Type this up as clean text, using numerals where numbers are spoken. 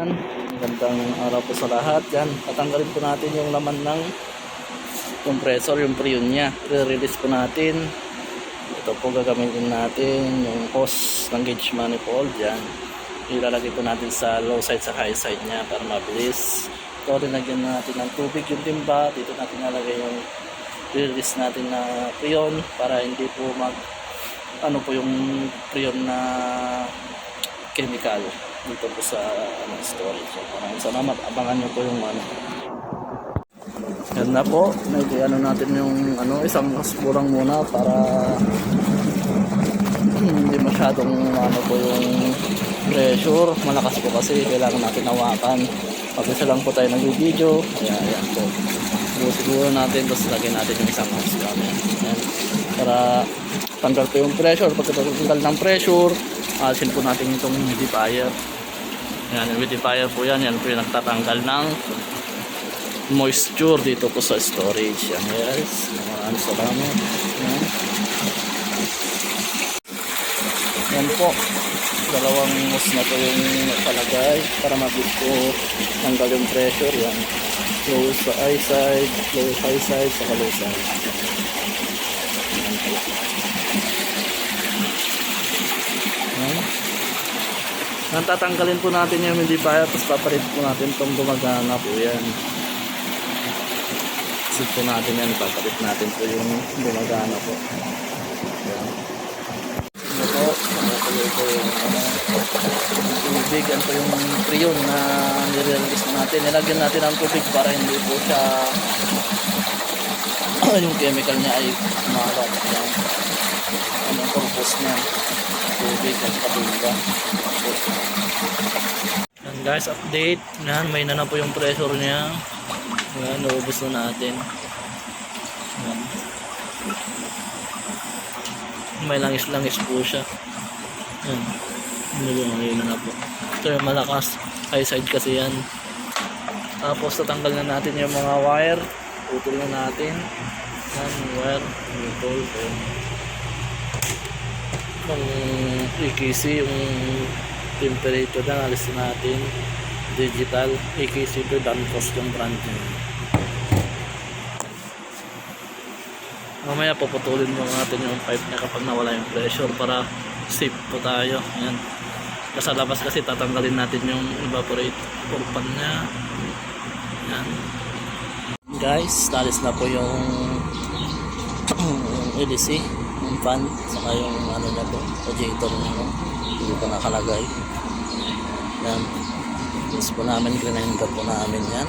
Magandang araw po sa lahat. Yan, tatanggalin po natin yung laman ng compressor, yung freon niya. Re-release po natin. Ito po gagamitin natin yung hose ng gauge manifold. Yan, ilalagay po natin sa low side sa high side niya para mabilis. Ito rin lagyan natin ng tubig yung timba. Dito natin nalagay yung release natin na freon para hindi po yung freon na chemical dito po sa storage. So, maraming salamat. Abangan nyo po yung yan na po. Natin yung isang kurang muna para hindi masyadong po yung pressure. Malakas po kasi kailangan natin hawakan. Pag isa lang po tayo nag-video, ayan po. Siguro natin, tapos lagyan natin yung isang hose namin. Para tanggal po yung pressure. Pag tanggal ng pressure, alisin po natin itong humidifier. Yan, yung humidifier po yan. Yan po yung nagtatanggal ng moisture dito po sa storage. Yan, yes. Maraming salamat. Yan po. Dalawang hose na po yung palagay para mabilis po tanggal yung pressure. Yan. Low sa high side, low high side, saka low side. Yan po. Tatanggalin po natin yung humidifier, tapos papalit po natin itong gumagana po yan. Sit po natin yan, papalit natin po yung gumagana po. Yan. Ito po, nakukuloy po yung tubig. Yan po yung freon na nire-release natin. Nilagyan natin ang tubig para hindi po siya yung chemical niya ay malat. Yan. Ang purpose niya. Tubig at patunga. Yan guys, update. Yan, may na po yung pressure niya. Yan, naubos na natin. Yan. May langis-langis po siya. Yan. Ngayon na po. Ito yung malakas. High side kasi yan. Tapos tatanggal na natin yung mga wire. Putol na natin. Yan, wire. Putol. Yung EKC, yung temperature na alis natin. Digital EKC to Danfoss yung brand nyo. Mamaya paputulin mo natin yung pipe niya kapag nawala yung pressure para safe po tayo. Yan. Sa labas kasi tatanggalin natin yung evaporator pan niya. Yan. Guys, talis na po yung LC, yung fan, saka yung niya po, radiator niya. Hindi pa nakalagay. Yan. Tapos po namin, grinder po namin yan.